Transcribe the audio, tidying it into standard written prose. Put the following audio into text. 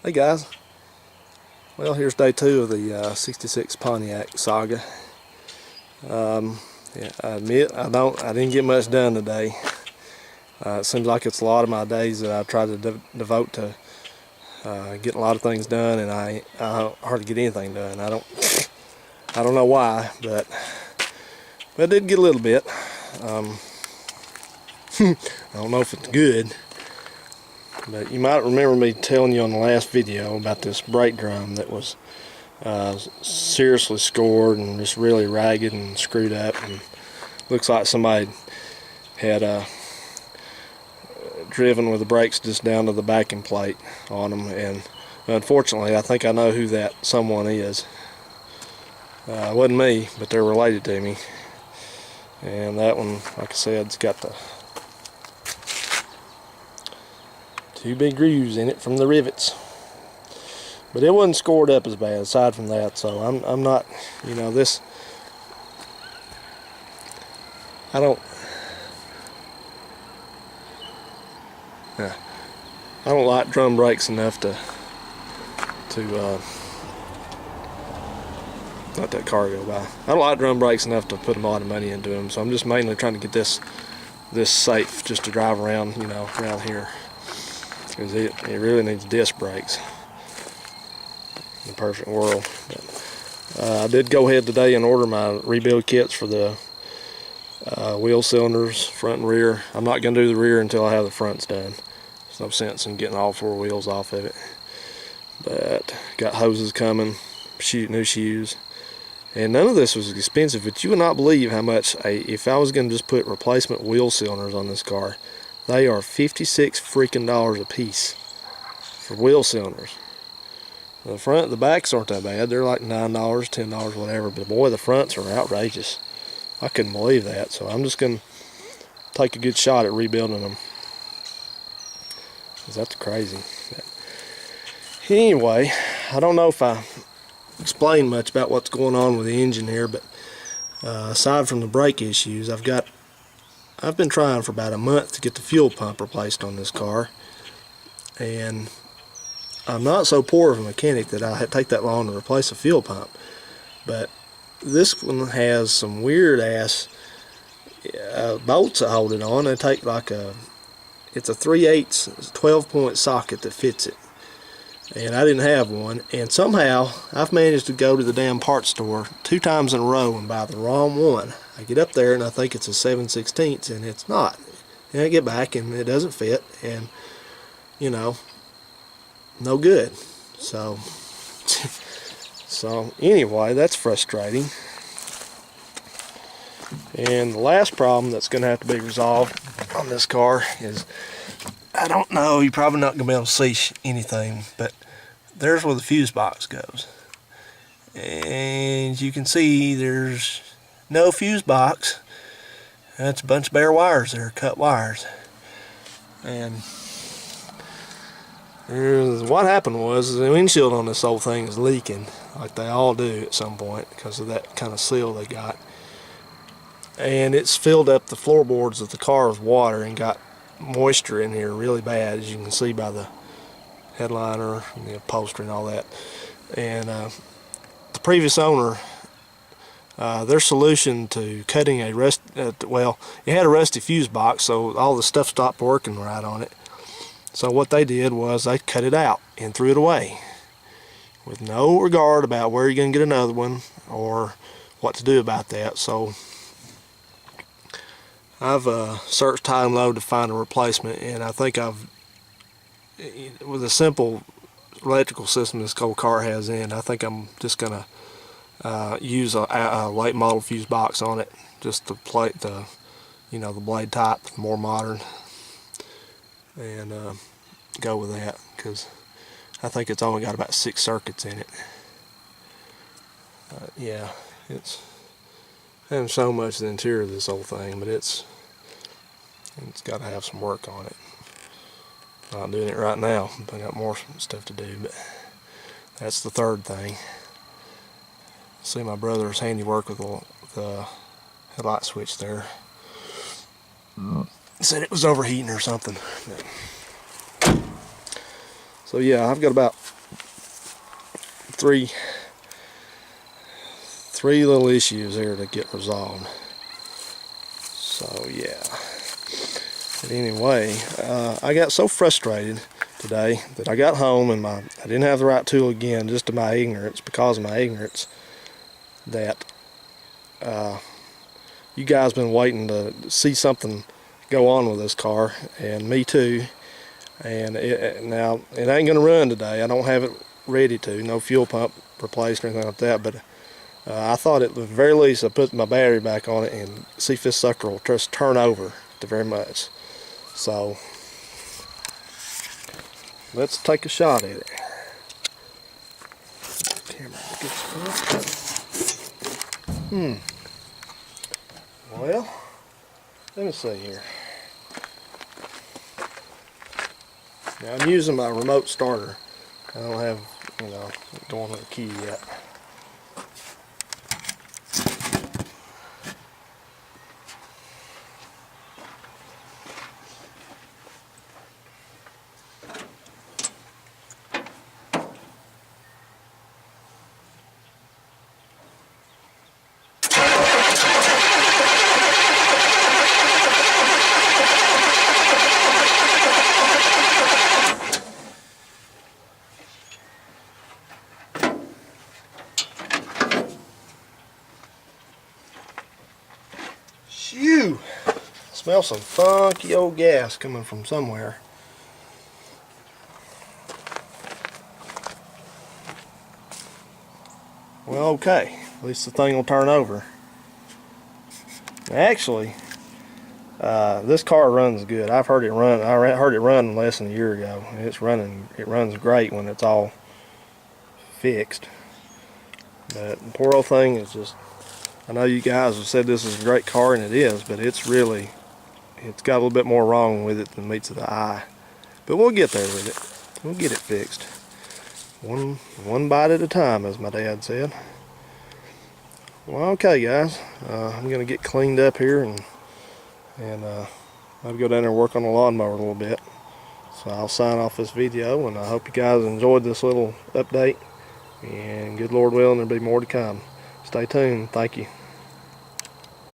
Hey guys, well here's day 2 of the 66 Pontiac saga. Yeah, I admit I didn't get much done today. It seems like it's a lot of my days that I try to devote to getting a lot of things done, and I hardly get anything done. I don't know why, but I did get a little bit. I don't know if it's good. But you might remember me telling you on the last video about this brake drum that was seriously scored and just really ragged and screwed up, and looks like somebody had driven with the brakes just down to the backing plate on them, and unfortunately I think I know who that someone is. It wasn't me, but they're related to me, and that one, like I said, it's got the 2 big grooves in it from the rivets, but it wasn't scored up as bad aside from that. So I'm not, you know, this, I don't like drum brakes enough to let that car go by. I don't like drum brakes enough to put a lot of money into them, so I'm just mainly trying to get this safe just to drive around, you know, around here. Because it really needs disc brakes in the perfect world. But, I did go ahead today and order my rebuild kits for the wheel cylinders, front and rear. I'm not going to do the rear until I have the fronts done. There's no sense in getting all 4 wheels off of it. But got hoses coming, new shoes, and none of this was expensive. But you would not believe how much if I was going to just put replacement wheel cylinders on this car. They are $56 freaking a piece for wheel cylinders. The backs aren't that bad. They're like $9, $10, whatever. But boy, the fronts are outrageous. I couldn't believe that. So I'm just going to take a good shot at rebuilding them, because that's crazy. But anyway, I don't know if I explained much about what's going on with the engine here, but aside from the brake issues, I've been trying for about a month to get the fuel pump replaced on this car, and I'm not so poor of a mechanic that I take that long to replace a fuel pump. But this one has some weird ass bolts that hold it on. They take like it's a 3/8 12-point socket that fits it, and I didn't have one, and somehow I've managed to go to the damn parts store 2 times in a row and buy the wrong one. I get up there and I think it's a 7/16, and it's not. And I get back and it doesn't fit, and you know, no good. So anyway, that's frustrating. And the last problem that's going to have to be resolved on this car is, I don't know, you're probably not going to be able to see anything, but there's where the fuse box goes, and you can see there's no fuse box. That's a bunch of bare wires there, cut wires. And what happened was the windshield on this whole thing is leaking, like they all do at some point, because of that kind of seal they got. And it's filled up the floorboards of the car with water and got moisture in here really bad, as you can see by the headliner and the upholstery and all that. And the previous owner, their solution to cutting well, it had a rusty fuse box, so all the stuff stopped working right on it. So what they did was they cut it out and threw it away, with no regard about where you're going to get another one or what to do about that. So I've searched high and low to find a replacement, and I think with a simple electrical system this old car has in, I think I'm just going to use a late model fuse box on it, just to plate the blade type, more modern, and go with that, because I think it's only got about 6 circuits in it. Yeah, I haven't shown much of the interior of this whole thing, but it's got to have some work on it. Not doing it right now, I got more stuff to do, but that's the third thing. See my brother's handiwork with the headlight switch there. Said it was overheating or something. So yeah, I've got about three little issues here to get resolved. So yeah. But anyway, I got so frustrated today that I got home and I didn't have the right tool again, just to my ignorance, because of my ignorance, that you guys been waiting to see something go on with this car, and me too. And now it ain't gonna run today. I don't have it ready to, no fuel pump replaced or anything like that, but I thought at the very least I'd put my battery back on it and see if this sucker will just turn over at the very much. So let's take a shot at it. Camera gets up. Well, let me see here. Now I'm using my remote starter. I don't have, going with the key yet. Shoo! Smell some funky old gas coming from somewhere. Well, okay. At least the thing will turn over. Actually, this car runs good. I've heard it run. I heard it run less than a year ago. It's running. It runs great when it's all fixed. But the poor old thing is just. I know you guys have said this is a great car, and it is, but it's got a little bit more wrong with it than meets the eye. But we'll get there with it. We'll get it fixed. One bite at a time, as my dad said. Well, okay, guys. I'm gonna get cleaned up here and maybe go down there and work on the lawnmower a little bit. So I'll sign off this video, and I hope you guys enjoyed this little update. And good Lord willing, there'll be more to come. Stay tuned. Thank you.